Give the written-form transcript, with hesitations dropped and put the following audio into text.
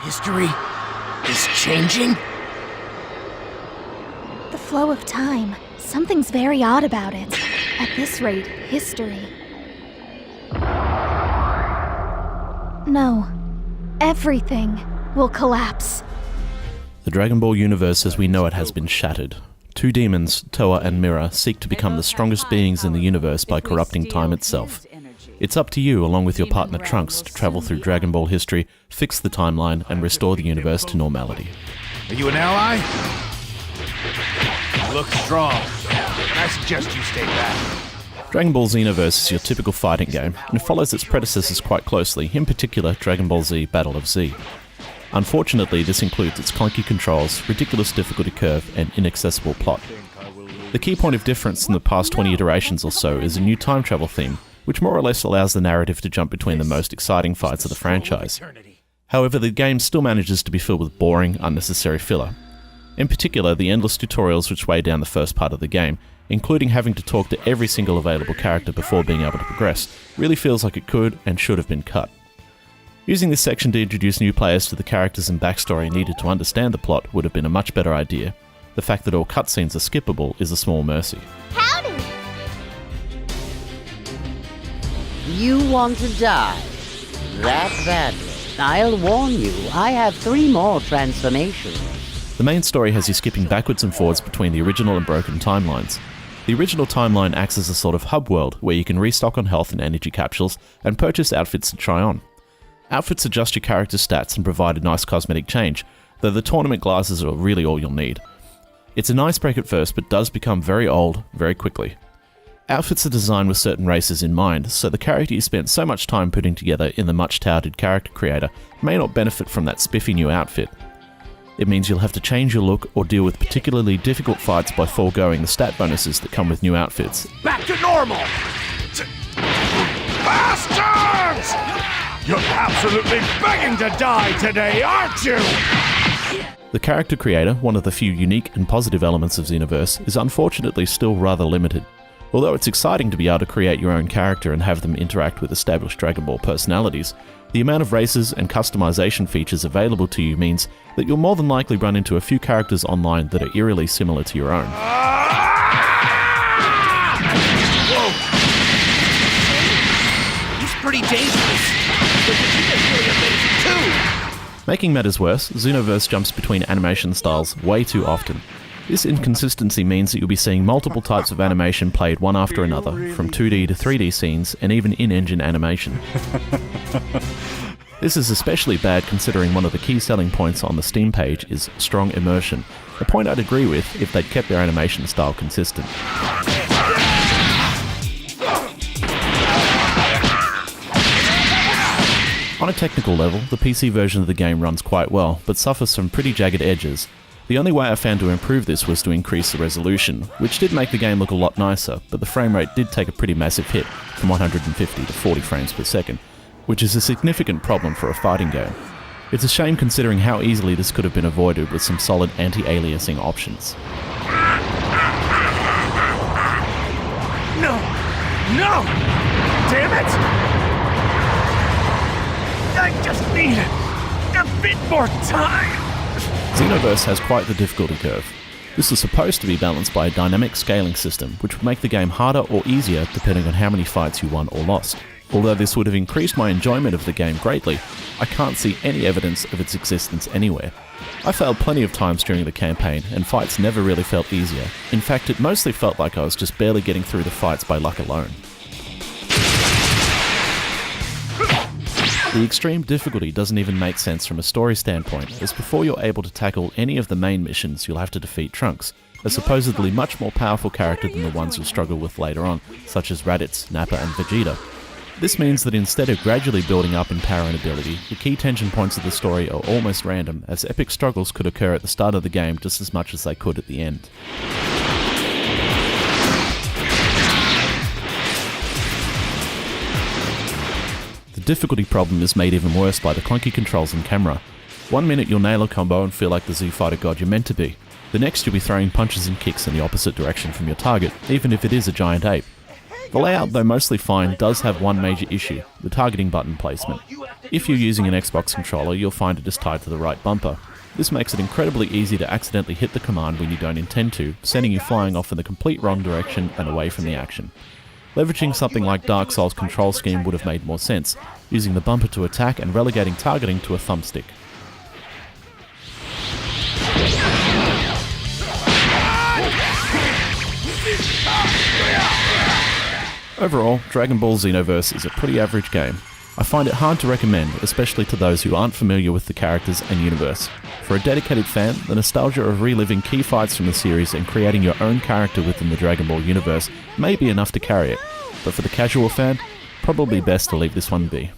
History is changing? The flow of time. Something's very odd about it. At this rate, history. No. Everything will collapse. The Dragon Ball universe as we know it has been shattered. Two demons, Toa and Mira, seek to become the strongest beings in the universe by corrupting time itself. It's up to you, along with your partner Trunks, to travel through Dragon Ball history, fix the timeline, and restore the universe to normality. Are you an ally? You look strong. I suggest you stay back. Dragon Ball Xenoverse is your typical fighting game, and follows its predecessors quite closely, in particular Dragon Ball Z Battle of Z. Unfortunately, this includes its clunky controls, ridiculous difficulty curve, and inaccessible plot. The key point of difference in the past 20 iterations or so is a new time travel theme, which more or less allows the narrative to jump between the most exciting fights of the franchise. However, the game still manages to be filled with boring, unnecessary filler. In particular, the endless tutorials which weigh down the first part of the game, including having to talk to every single available character before being able to progress, really feels like it could and should have been cut. Using this section to introduce new players to the characters and backstory needed to understand the plot would have been a much better idea. The fact that all cutscenes are skippable is a small mercy. Howdy! You want to die? That badly. I'll warn you, I have 3 more transformations. The main story has you skipping backwards and forwards between the original and broken timelines. The original timeline acts as a sort of hub world where you can restock on health and energy capsules and purchase outfits to try on. Outfits adjust your character's stats and provide a nice cosmetic change, though the tournament glasses are really all you'll need. It's a nice break at first, but does become very old very quickly. Outfits are designed with certain races in mind, so the character you spent so much time putting together in the much-touted character creator may not benefit from that spiffy new outfit. It means you'll have to change your look or deal with particularly difficult fights by foregoing the stat bonuses that come with new outfits. Back to normal! Bastards! You're absolutely begging to die today, aren't you? The character creator, one of the few unique and positive elements of Xenoverse, is unfortunately still rather limited. Although it's exciting to be able to create your own character and have them interact with established Dragon Ball personalities, the amount of races and customization features available to you means that you'll more than likely run into a few characters online that are eerily similar to your own. Whoa! He's pretty dangerous. But Vegeta's really amazing too! Making matters worse, Xenoverse jumps between animation styles way too often. This inconsistency means that you'll be seeing multiple types of animation played one after another, from 2D to 3D scenes, and even in-engine animation. This is especially bad considering one of the key selling points on the Steam page is strong immersion, a point I'd agree with if they'd kept their animation style consistent. On a technical level, the PC version of the game runs quite well, but suffers from pretty jagged edges. The only way I found to improve this was to increase the resolution, which did make the game look a lot nicer, but the frame rate did take a pretty massive hit, from 150 to 40 frames per second, which is a significant problem for a fighting game. It's a shame considering how easily this could have been avoided with some solid anti-aliasing options. No! No! Damn it! I just need a bit more time! Xenoverse has quite the difficulty curve. This is supposed to be balanced by a dynamic scaling system, which would make the game harder or easier depending on how many fights you won or lost. Although this would have increased my enjoyment of the game greatly, I can't see any evidence of its existence anywhere. I failed plenty of times during the campaign, and fights never really felt easier. In fact, it mostly felt like I was just barely getting through the fights by luck alone. The extreme difficulty doesn't even make sense from a story standpoint, as before you're able to tackle any of the main missions you'll have to defeat Trunks, a supposedly much more powerful character than the ones you'll struggle with later on, such as Raditz, Nappa and Vegeta. This means that instead of gradually building up in power and ability, the key tension points of the story are almost random, as epic struggles could occur at the start of the game just as much as they could at the end. The difficulty problem is made even worse by the clunky controls and camera. One minute you'll nail a combo and feel like the Z Fighter god you're meant to be. The next you'll be throwing punches and kicks in the opposite direction from your target, even if it is a giant ape. The layout, though mostly fine, does have one major issue, the targeting button placement. If you're using an Xbox controller, you'll find it is tied to the right bumper. This makes it incredibly easy to accidentally hit the command when you don't intend to, sending you flying off in the complete wrong direction and away from the action. Leveraging something like Dark Souls' control scheme would have made more sense, using the bumper to attack and relegating targeting to a thumbstick. Overall, Dragon Ball Xenoverse is a pretty average game. I find it hard to recommend, especially to those who aren't familiar with the characters and universe. For a dedicated fan, the nostalgia of reliving key fights from the series and creating your own character within the Dragon Ball universe may be enough to carry it, but for the casual fan, probably best to leave this one be.